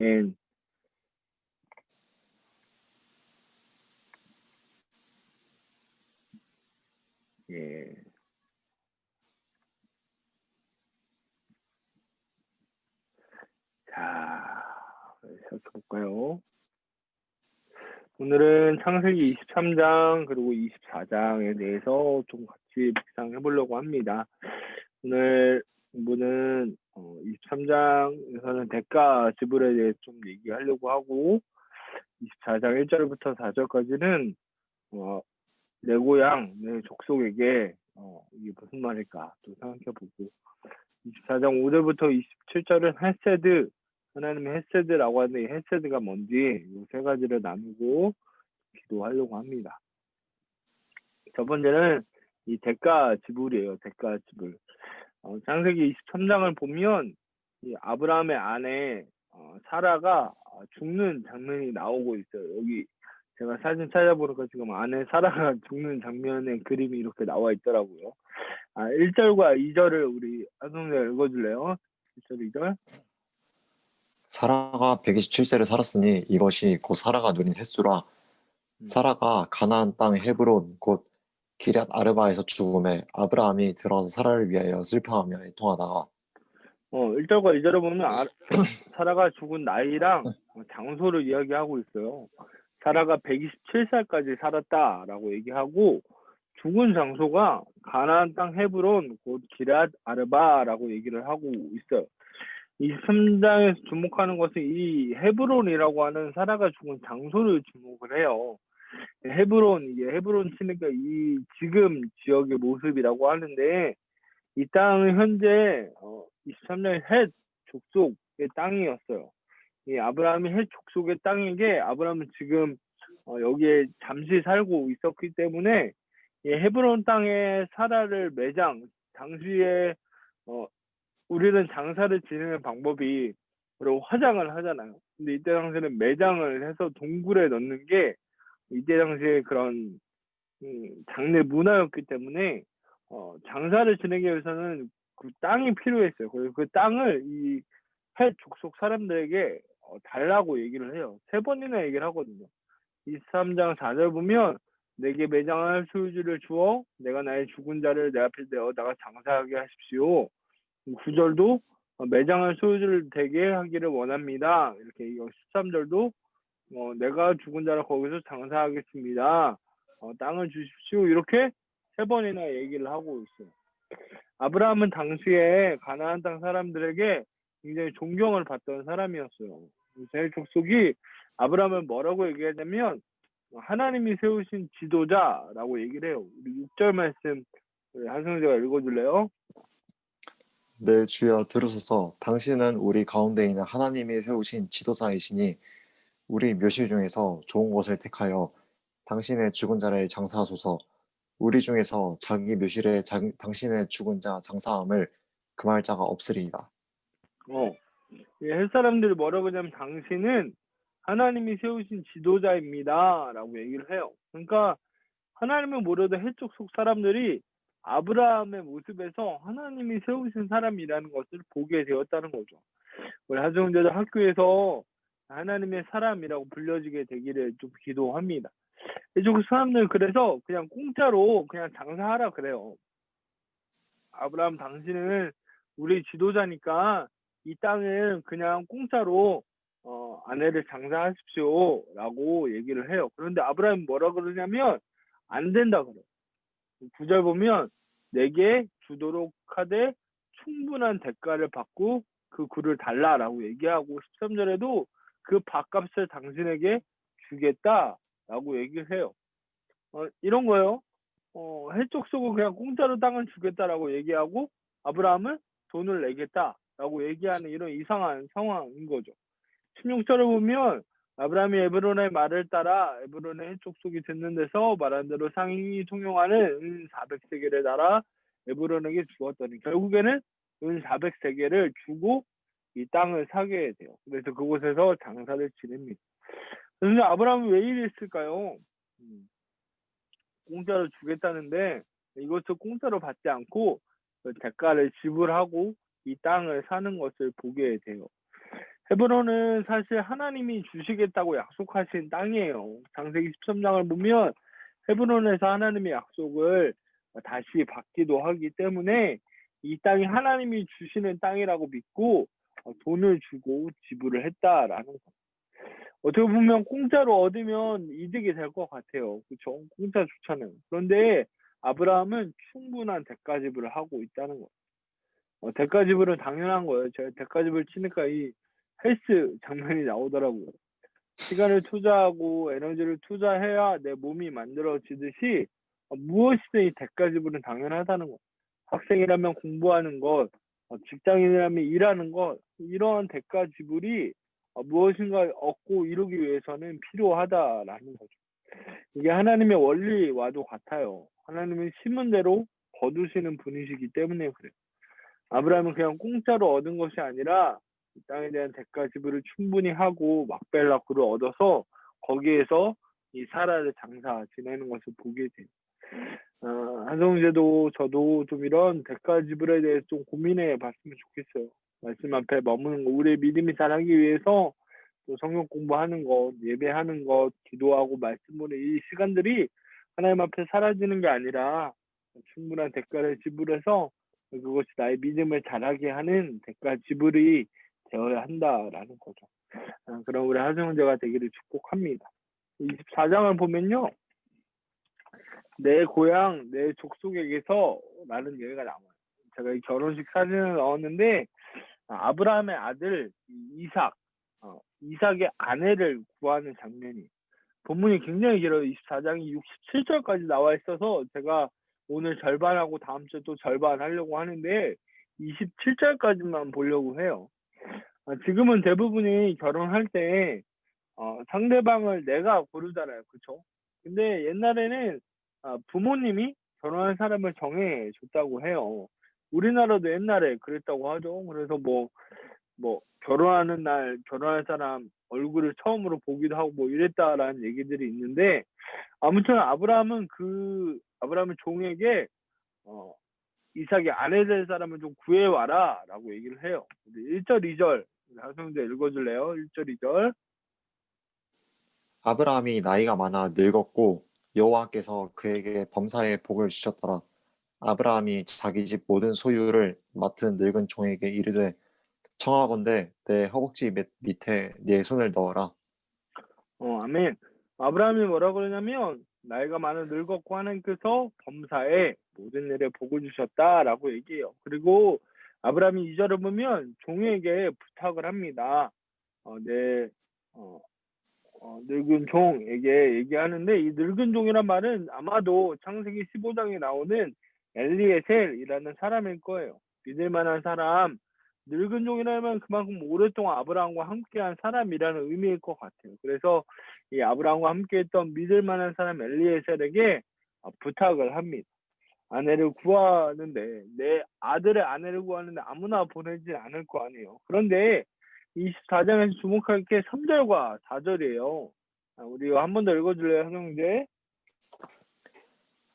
And 예. 자, 시작해 볼까요? 오늘은 창세기 23장 그리고 24장에 대해서 좀 같이 묵상해 보려고 합니다. 오늘 공부는 23장에서는 대가 지불에 대해 좀 얘기하려고 하고 24장 1절부터 4절까지는 내 고향, 내 족속에게 이게 무슨 말일까 또 생각해보고 24장 5절부터 27절은 헤세드, 하나님의 헤세드라고 하는데 이 헤세드가 뭔지 이 세 가지를 나누고 기도하려고 합니다. 첫 번째는 이 대가 지불이에요. 대가 지불. 창세기 23장을 보면 이 아브라함의 아내 사라가 죽는 장면이 나오고 있어요. 여기 제가 사진 찾아보니까 지금 아내 사라가 죽는 장면의 그림이 이렇게 나와 있더라고요. 1절과 2절을 우리 한송이가 읽어줄래요? 1절, 2절. 사라가 127세를 살았으니 이것이 곧 사라가 누린 햇수라. 사라가 가나안 땅 헤브론 곧 기럇 아르바에서 죽음에 아브라함이 들어가서 사라를 위하여 슬퍼하며 애통하다가 1절과 2절을 보면 사라가 죽은 나이랑 장소를 이야기하고 있어요. 사라가 127살까지 살았다라고 얘기하고 죽은 장소가 가나안 땅 헤브론 곧 기럇 아르바라고 얘기를 하고 있어요. 23장에서 주목하는 것은 이 헤브론이라고 하는 사라가 죽은 장소를 주목을 해요. 헤브론, 이게 헤브론 치니까 이 지금 지역의 모습이라고 하는데 이 땅은 현재 23년 헷 족속의 땅이었어요. 이 아브라함이 헷 족속의 땅에게 아브라함은 지금 여기에 잠시 살고 있었기 때문에 이 헤브론 땅에 사라를 매장, 당시에 우리는 장사를 지내는 방법이 바로 화장을 하잖아요. 근데 이때 당시에는 매장을 해서 동굴에 넣는 게 이때 당시에 그런 장례 문화였기 때문에 장사를 지내기 위해서는 그 땅이 필요했어요. 그래서 그 땅을 이 헷 족속 사람들에게 달라고 얘기를 해요. 3번이나 얘기를 하거든요. 23장 4절 보면 내게 매장할 소유지를 주어 내가 나의 죽은 자를 내 앞에 내어다가 장사하게 하십시오. 9절도 매장할 소유지를 되게 하기를 원합니다. 이렇게 13절도 내가 죽은 자를 거기서 장사하겠습니다. 땅을 주십시오. 이렇게 3번이나 얘기를 하고 있어요. 아브라함은 당시에 가나안 땅 사람들에게 굉장히 존경을 받던 사람이었어요. 이스라엘 족속이 아브라함을 뭐라고 얘기하냐면 하나님이 세우신 지도자라고 얘기를 해요. 우리 6절 말씀 한성재가 읽어줄래요? 네, 주여 들으소서. 당신은 우리 가운데 있는 하나님이 세우신 지도자이시니 우리 묘실 중에서 좋은 것을 택하여 당신의 죽은 자를 장사하소서. 우리 중에서 자기 묘실에 당신의 죽은 자 장사함을 금할 자가 없으리이다. 헷 사람들이 뭐라고 하냐면 당신은 하나님이 세우신 지도자입니다 라고 얘기를 해요. 그러니까 하나님을 모르던 헷 족속 사람들이 아브라함의 모습에서 하나님이 세우신 사람이라는 것을 보게 되었다는 거죠. 우리 하정제도 학교에서 하나님의 사람이라고 불려지게 되기를 좀 기도합니다. 이쪽 사람들 그래서 그냥 공짜로 그냥 장사하라 그래요. 아브라함 당신은 우리 지도자니까 이 땅을 그냥 공짜로 아내를 장사하십시오 라고 얘기를 해요. 그런데 아브라함이 뭐라 그러냐면 안 된다 그래요. 9절 보면 내게 주도록 하되 충분한 대가를 받고 그 굴을 달라라고 얘기하고 13절에도 그 밥값을 당신에게 주겠다라고 얘기를 해요. 이런 거요. 헷 족속은 그냥 공짜로 땅을 주겠다라고 얘기하고 아브라함은 돈을 내겠다라고 얘기하는 이런 이상한 상황인 거죠. 16절을 보면 아브라함이 에브론의 말을 따라 에브론의 헷 족속이 듣는 데서 말한 대로 상인이 통용하는 은 400세겔을 달아 에브론에게 주었더니 결국에는 은 400세겔을 주고 이 땅을 사게 돼요. 그래서 그곳에서 장사를 지냅니다. 그런데 아브라함이 왜 이랬을까요? 공짜로 주겠다는데 이것을 공짜로 받지 않고 그 대가를 지불하고 이 땅을 사는 것을 보게 돼요. 헤브론은 사실 하나님이 주시겠다고 약속하신 땅이에요. 창세기 13장을 보면 헤브론에서 하나님의 약속을 다시 받기도 하기 때문에 이 땅이 하나님이 주시는 땅이라고 믿고 돈을 주고 지불을 했다라는 거. 어떻게 보면 공짜로 얻으면 이득이 될 것 같아요. 그렇죠? 공짜 좋잖아요. 그런데 아브라함은 충분한 대가 지불을 하고 있다는 거예요. 대가 지불은 당연한 거예요. 제가 대가 지불 치니까 이 헬스 장면이 나오더라고요. 시간을 투자하고 에너지를 투자해야 내 몸이 만들어지듯이 무엇이든 이 대가 지불은 당연하다는 거. 학생이라면 공부하는 것, 직장인이라면 일하는 것, 이런 대가 지불이 무엇인가 얻고 이루기 위해서는 필요하다라는 거죠. 이게 하나님의 원리와도 같아요. 하나님은 심은 대로 거두시는 분이시기 때문에 그래요. 아브라함은 그냥 공짜로 얻은 것이 아니라 이 땅에 대한 대가 지불을 충분히 하고 막벨라크를 얻어서 거기에서 이 사라를 장사 지내는 것을 보게 돼요. 한성재도 저도 좀 이런 대가 지불에 대해서 좀 고민해 봤으면 좋겠어요. 말씀 앞에 머무는 거, 우리의 믿음이 자라기 위해서 또 성경 공부하는 것, 예배하는 것, 기도하고 말씀 보는 이 시간들이 하나님 앞에 사라지는 게 아니라 충분한 대가를 지불해서 그것이 나의 믿음을 자라게 하는 대가 지불이 되어야 한다라는 거죠. 그럼 우리 하성재가 되기를 축복합니다. 24장을 보면요. 내 고향, 내 족속에게서 라는 얘기가 나와요. 제가 이 결혼식 사진을 넣었는데 아브라함의 아들 이삭, 이삭의 아내를 구하는 장면이 본문이 굉장히 길어요. 24장이 67절까지 나와 있어서 제가 오늘 절반하고 다음 주 또 절반 하려고 하는데 27절까지만 보려고 해요. 지금은 대부분이 결혼할 때 상대방을 내가 고르잖아요. 그쵸? 근데 옛날에는 부모님이 결혼할 사람을 정해 줬다고 해요. 우리나라도 옛날에 그랬다고 하죠. 그래서 결혼하는 날 결혼할 사람 얼굴을 처음으로 보기도 하고 뭐 이랬다라는 얘기들이 있는데 아무튼 아브라함은 아브라함의 종에게 이삭의 아내 될 사람을 좀 구해와라라고 얘기를 해요. 1절, 2절 하성재 읽어줄래요? 1절, 2절. 아브라함이 나이가 많아 늙었고 여호와께서 그에게 범사에 복을 주셨더라. 아브라함이 자기 집 모든 소유를 맡은 늙은 종에게 이르되 청하건대 내 허벅지 밑에 네 손을 넣어라. 아멘. 아브라함이 뭐라 그러냐면 나이가 많은 늙었고 하나님께서 범사에 모든 일에 복을 주셨다라고 얘기해요. 그리고 아브라함이 2절을 보면 종에게 부탁을 합니다. 내 늙은 종에게 얘기하는데 이 늙은 종이란 말은 아마도 창세기 15장에 나오는 엘리에셀이라는 사람일 거예요. 믿을 만한 사람, 늙은 종이라면 그만큼 오랫동안 아브라함과 함께한 사람이라는 의미일 것 같아요. 그래서 이 아브라함과 함께했던 믿을 만한 사람 엘리에셀에게 부탁을 합니다. 아내를 구하는데 내 아들의 아내를 구하는데 아무나 보내지 않을 거 아니에요. 그런데 24장에서 주목할 게 3절과 4절이에요. 우리 한 번 더 읽어줄래요, 형제?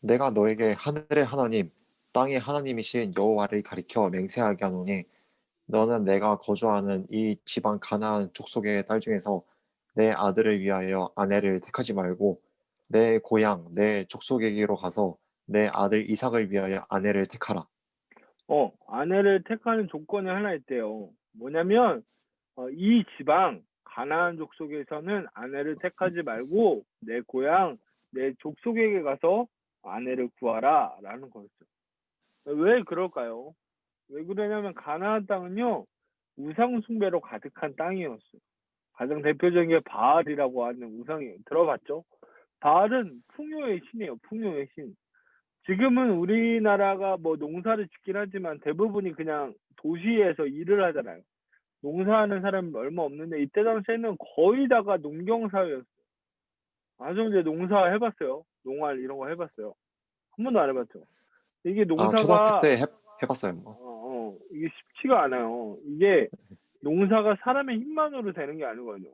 내가 너에게 하늘의 하나님 땅의 하나님이신 여호와를 가리켜 맹세하게 하노니 너는 내가 거주하는 이 지방 가나안 족속의 딸 중에서 내 아들을 위하여 아내를 택하지 말고 내 고향 내 족속에게로 가서 내 아들 이삭을 위하여 아내를 택하라. 아내를 택하는 조건이 하나 있대요. 뭐냐면 이 지방 가나안 족속에서는 아내를 택하지 말고 내 고향 내 족속에게 가서 아내를 구하라라는 거였죠. 왜 그럴까요? 왜 그러냐면 가나안 땅은요 우상 숭배로 가득한 땅이었어요. 가장 대표적인 게 바알이라고 하는 우상이에요. 들어봤죠? 바알은 풍요의 신이에요. 풍요의 신. 지금은 우리나라가 뭐 농사를 짓긴 하지만 대부분이 그냥 도시에서 일을 하잖아요. 농사하는 사람이 얼마 없는데 이때 당시에는 거의 다가 농경 사회였어요. 아정제 농사 해봤어요? 농활 이런 거 해봤어요? 한 번도 안 해봤죠. 이게 아, 초등학교 농사가 때 해봤어요. 뭐. 이게 쉽지가 않아요. 이게 농사가 사람의 힘만으로 되는 게 아니거든요.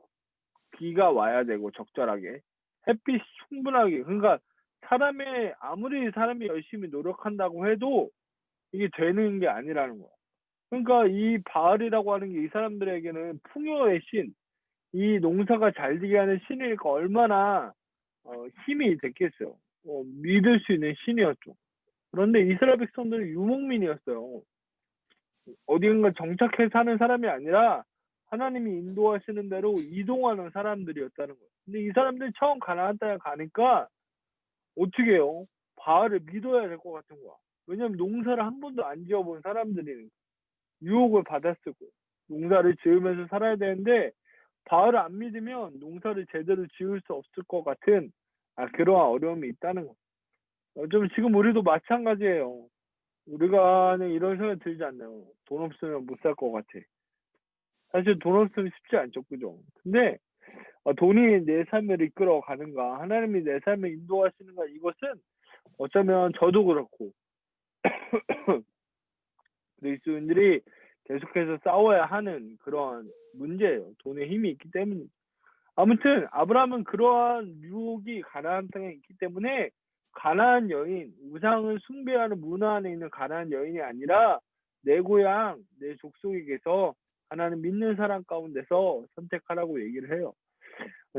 비가 와야 되고 적절하게 햇빛이 충분하게 그러니까 아무리 사람이 열심히 노력한다고 해도 이게 되는 게 아니라는 거야. 그러니까 이 바알이라고 하는 게 이 사람들에게는 풍요의 신, 이 농사가 잘 되게 하는 신이니까 얼마나 힘이 됐겠어요. 믿을 수 있는 신이었죠. 그런데 이스라엘 백성들은 유목민이었어요. 어딘가 정착해 사는 사람이 아니라 하나님이 인도하시는 대로 이동하는 사람들이었다는 거예요. 근데 이 사람들이 처음 가나안 땅에 가니까 어떻게 해요? 바알을 믿어야 될 것 같은 거야. 왜냐면 농사를 한 번도 안 지어본 사람들이니까. 유혹을 받았을 거예요. 농사를 지으면서 살아야 되는데 바알을 안 믿으면 농사를 제대로 지을 수 없을 것 같은 그러한 어려움이 있다는 거. 좀 지금 우리도 마찬가지예요. 우리가 이런 생각 들지 않나요? 돈 없으면 못 살 것 같아. 사실 돈 없으면 쉽지 않죠, 그죠? 근데 돈이 내 삶을 이끌어 가는가, 하나님이 내 삶을 인도하시는가, 이것은 어쩌면 저도 그렇고 그리스도인들이 계속해서 싸워야 하는 그런 문제예요. 돈에 힘이 있기 때문에. 아무튼 아브라함은 그러한 유혹이 가나안 땅에 있기 때문에 가나안 여인, 우상을 숭배하는 문화 안에 있는 가나안 여인이 아니라 내 고향, 내 족속에게서 하나님 믿는 사람 가운데서 선택하라고 얘기를 해요.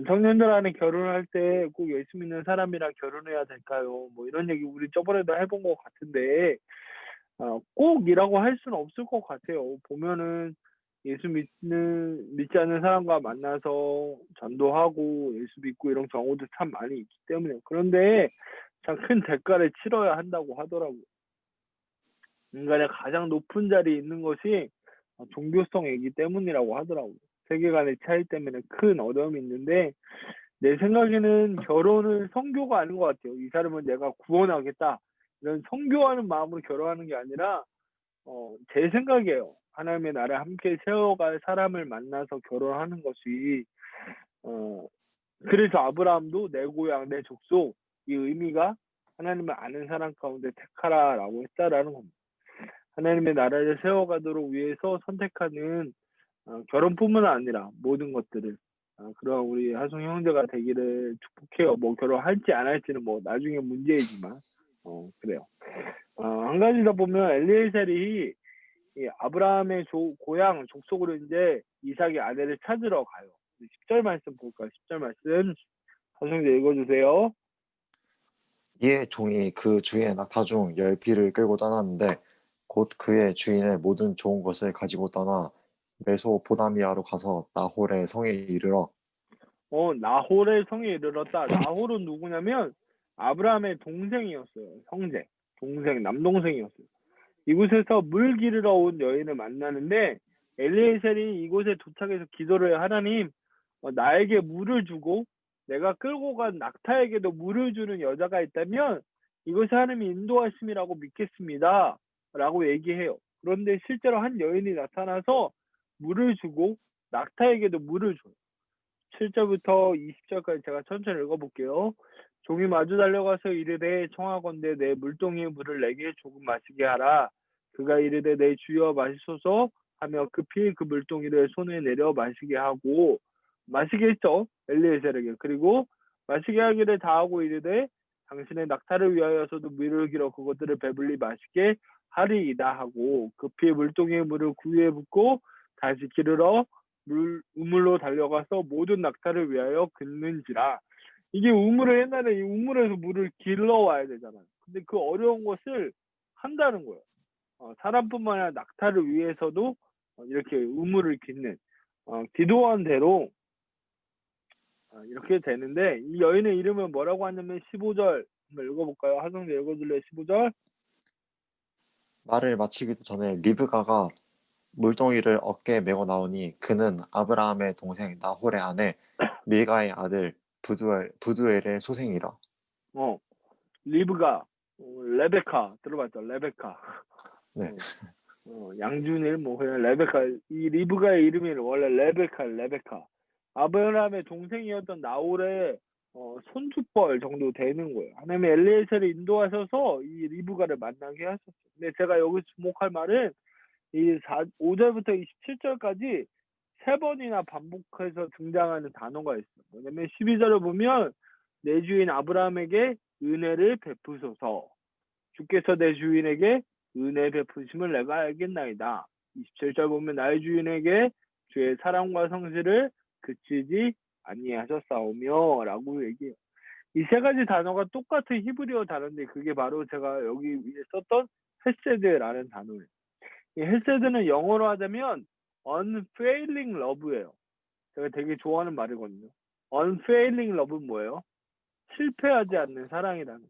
청년들 안에 결혼할 때 꼭 예수 믿는 사람이랑 결혼해야 될까요? 뭐 이런 얘기 우리 저번에도 해본 것 같은데 꼭이라고 할 수는 없을 것 같아요. 보면은 예수 믿지 않는 사람과 만나서 전도하고 예수 믿고 이런 경우도 참 많이 있기 때문에. 그런데 참 큰 대가를 치러야 한다고 하더라고요. 인간의 가장 높은 자리에 있는 것이 종교성이기 때문이라고 하더라고요. 세계관의 차이 때문에 큰 어려움이 있는데 내 생각에는 결혼은 성교가 아닌 것 같아요. 이 사람은 내가 구원하겠다. 이런 성교하는 마음으로 결혼하는 게 아니라 제 생각이에요. 하나님의 나라를 함께 세워갈 사람을 만나서 결혼하는 것이 어, 그래서 아브라함도 내 고향, 내 족속 이 의미가 하나님을 아는 사람 가운데 택하라라고 했다라는 겁니다. 하나님의 나라를 세워가도록 위해서 선택하는 결혼뿐만 아니라 모든 것들을 그런 우리 하성 형제가 되기를 축복해요. 뭐 결혼할지 안 할지는 뭐 나중에 문제이지만 그래요. 한 가지 더 보면 엘리에셀이 이 아브라함의 고향 족속으로 이제 이삭의 아내를 찾으러 가요. 10절 말씀 볼까요? 10절 말씀 하성재 읽어주세요. 이에 종이 그 주의 낙타 중 10匹를 끌고 떠났는데 곧 그의 주인의 모든 좋은 것을 가지고 떠나 메소포다미아로 가서 나홀의 성에 이르러 나홀의 성에 이르렀다. 나홀은 누구냐면 아브라함의 동생이었어요. 형제, 동생, 남동생이었어요. 이곳에서 물 기르러 온 여인을 만나는데 엘리에셀이 이곳에 도착해서 기도를 해요. 하나님, 나에게 물을 주고 내가 끌고 간 낙타에게도 물을 주는 여자가 있다면 이것이 하나님이 인도하심이라고 믿겠습니다. 라고 얘기해요. 그런데 실제로 한 여인이 나타나서 물을 주고 낙타에게도 물을 줘요. 7절부터 20절까지 제가 천천히 읽어볼게요. 종이 마주 달려가서 이르되 청하건대 내 물동이의 물을 내게 조금 마시게 하라. 그가 이르되 내 주여 마시소서 하며 급히 그 물동이를 손에 내려 마시게 하고 마시게 했죠. 엘리에셀에게. 그리고 마시게 하기를 다하고 이르되 당신의 낙타를 위하여서도 물을 길어 그것들을 배불리 마시게 하리이다 하고 급히 물동이의 물을 구유에 붓고 다시 기르러 우물로 달려가서 모든 낙타를 위하여 긋는지라. 이게 우물을 옛날에 이 우물에서 물을 길러와야 되잖아요. 근데 그 어려운 것을 한다는 거예요. 사람뿐만 아니라 낙타를 위해서도 이렇게 우물을 깃는 기도한 대로 이렇게 되는데 이 여인의 이름은 뭐라고 하냐면 15절 한번 읽어볼까요? 하성재 읽어줄래요? 15절. 말을 마치기도 전에 리브가가 물동이를 어깨에 메고 나오니 그는 아브라함의 동생 나홀의 아내 밀가의 아들 부두엘의 소생이라. 어, 리브가, 레베카 들어봤죠? 레베카. 네. 양준일 뭐 그냥 레베카 이 리브가의 이름이 원래 레베카 아브라함의 동생이었던 나홀의 손주뻘 정도 되는 거예요. 하나님의 엘리에셀을 인도하셔서 이 리브가를 만나게 하셨어요. 근데 제가 여기서 주목할 말은 이 5절부터 27절까지 세 번이나 반복해서 등장하는 단어가 있어요. 뭐냐면 12절을 보면 내 주인 아브라함에게 은혜를 베푸소서. 주께서 내 주인에게 은혜 베푸심을 내가 알겠나이다. 27절 보면 나의 주인에게 주의 사랑과 성실을 그치지 아니하셨사오며 라고 얘기해요. 이 세 가지 단어가 똑같은 히브리어 단어인데 그게 바로 제가 여기 위에 썼던 헤세드라는 단어예요. 이 헤세드는 영어로 하자면 unfailing love예요. 제가 되게 좋아하는 말이거든요. unfailing love는 뭐예요? 실패하지 않는 사랑이라는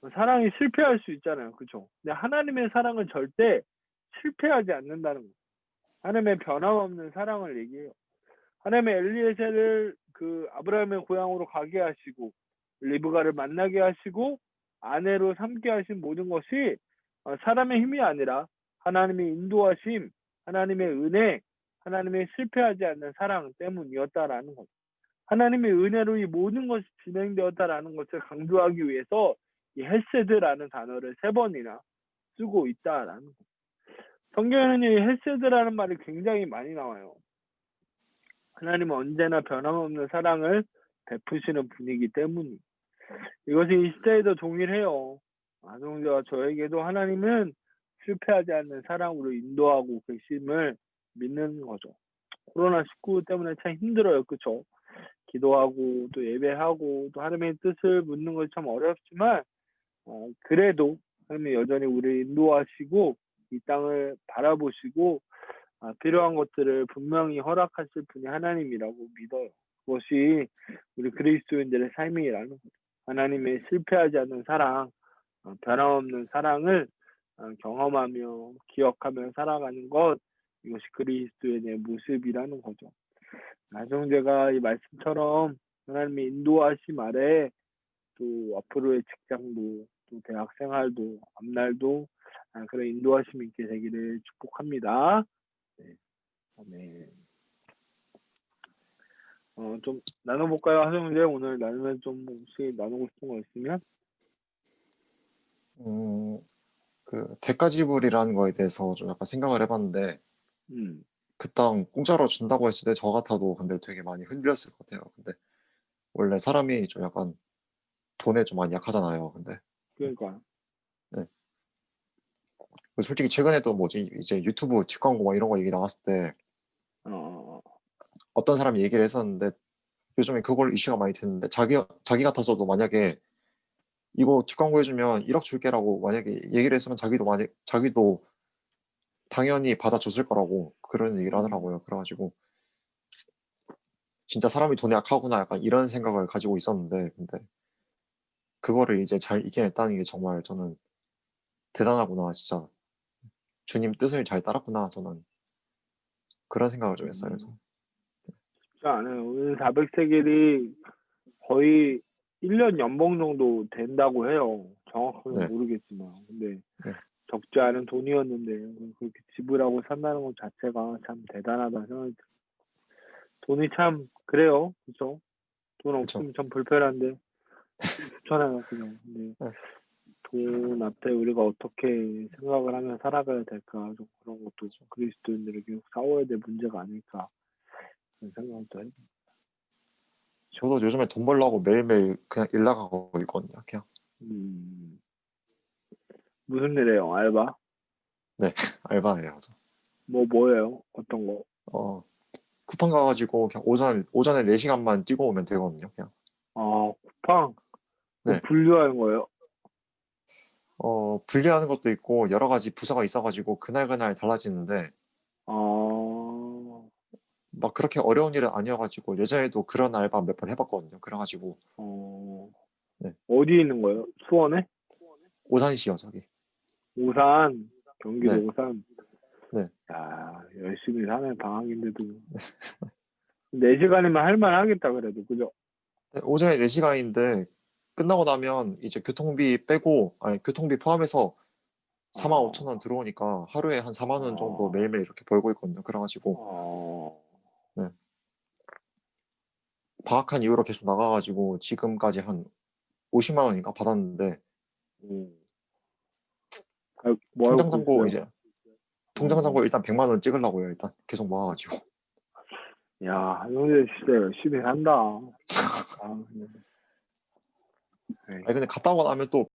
거예요. 사랑이 실패할 수 있잖아요. 그렇죠? 근데 하나님의 사랑은 절대 실패하지 않는다는 거예요. 하나님의 변함없는 사랑을 얘기해요. 하나님의 엘리에셀을 그 아브라함의 고향으로 가게 하시고 리브가를 만나게 하시고 아내로 삼게 하신 모든 것이 사람의 힘이 아니라 하나님의 인도하심, 하나님의 은혜, 하나님의 실패하지 않는 사랑 때문이었다라는 것. 하나님의 은혜로 이 모든 것이 진행되었다라는 것을 강조하기 위해서 이 헤세드라는 단어를 3번이나 쓰고 있다라는 것. 성경에는 이 헤세드라는 말이 굉장히 많이 나와요. 하나님은 언제나 변함없는 사랑을 베푸시는 분이기 때문이. 이것이 이 시대에도 동일해요. 아동자와 저에게도 하나님은 실패하지 않는 사랑으로 인도하고 계심을 믿는 거죠. 코로나19 때문에 참 힘들어요. 그쵸? 기도하고 또 예배하고 또 하나님의 뜻을 묻는 것이 참 어렵지만 그래도 하나님이 여전히 우리를 인도하시고 이 땅을 바라보시고 필요한 것들을 분명히 허락하실 분이 하나님이라고 믿어요. 그것이 우리 그리스도인들의 삶이라는 거죠. 하나님의 실패하지 않는 사랑, 변함없는 사랑을 경험하며 기억하며 살아가는 것, 이것이 그리스도인의 모습이라는 거죠. 나중제가 이 말씀처럼 하나님의 인도하심 아래 또 앞으로의 직장도 또 대학 생활도 앞날도 그런 인도하심 있게 되기를 축복합니다. 네. 아멘. 좀 나눠볼까요? 하정제 오늘 나누면 좀 혹시 나누고 싶은 거 있으면? 그 대가지불이라는 거에 대해서 좀 약간 생각을 해봤는데 음, 그 땅 공짜로 준다고 했을 때 저 같아도 근데 되게 많이 흔들렸을 것 같아요. 근데 원래 사람이 좀 약간 돈에 좀 많이 약하잖아요. 근데 그러니까. 네. 솔직히 최근에도 뭐지 이제 유튜브 뒷광고 막 이런 거 얘기 나왔을 때 어, 어떤 사람이 얘기를 했었는데 요즘에 그걸 이슈가 많이 됐는데 자기 같아서도 만약에 이거 뒷광고 해주면 1억 줄게라고 만약에 얘기를 했으면 자기도 당연히 받아줬을 거라고 그런 얘기를 하더라고요. 그래가지고 진짜 사람이 돈에 약하구나 약간 이런 생각을 가지고 있었는데 근데 그거를 이제 잘 이겨냈다는 게 정말 저는 대단하구나 진짜 주님 뜻을 잘 따랐구나 저는 그런 생각을 좀 했어요. 쉽지 않아요. 오늘 400세겔이 거의 1년 연봉 정도 된다고 해요. 정확하게 네, 모르겠지만. 근데 네. 적지 않은 돈이었는데 그렇게 지불하고 산다는 것 자체가 참 대단하다 생각이 들어요. 돈이 참 그래요. 그죠? 돈 그쵸. 없으면 참 불편한데 좋잖아요. 그냥. 근데 네. 돈 앞에 우리가 어떻게 생각을 하며 살아가야 될까 좀 그런 것도 그리스도인들에게 계속 싸워야 될 문제가 아닐까 그런 생각도 해요. 저도 요즘에 돈 벌려고 매일매일 그냥 일 나가고 있거든요. 그냥 음, 무슨 일이에요? 알바? 네 알바예요. 저. 뭐예요? 어떤 거? 어 쿠팡 가가지고 그냥 오전에 4시간만 뛰고 오면 되거든요. 그냥 쿠팡? 그 네. 분류하는 거예요? 분리하는 것도 있고 여러 가지 부서가 있어가지고 그날 달라지는데 아, 막 그렇게 어려운 일은 아니어가지고 예전에도 그런 알바 몇 번 해봤거든요. 그래가지고 어, 네. 어디 있는 거예요? 수원에? 오산시요 저기. 오산, 경기도 네, 오산. 네. 야, 열심히 사네, 방학인데도. 4시간이면 할만 하겠다, 그래도. 그죠? 네, 오전에 4시간인데 끝나고 나면 이제 교통비 빼고 아니 교통비 포함해서 4만 5천 원 어, 들어오니까 하루에 한 4만 원 정도 어, 매일매일 이렇게 벌고 있거든요. 그래가지고 어, 네. 방학한 이후로 계속 나가가지고 지금까지 한 50만 원인가 받았는데 음. 뭐 통장 하고 잔고 있어요? 이제 통장 잔고 어, 일단 100만 원 찍으려고요. 일단 계속 모아가지고. 야, 한영재 진짜 열심히 산다. 아, 아니 근데 갔다 오고 나면 또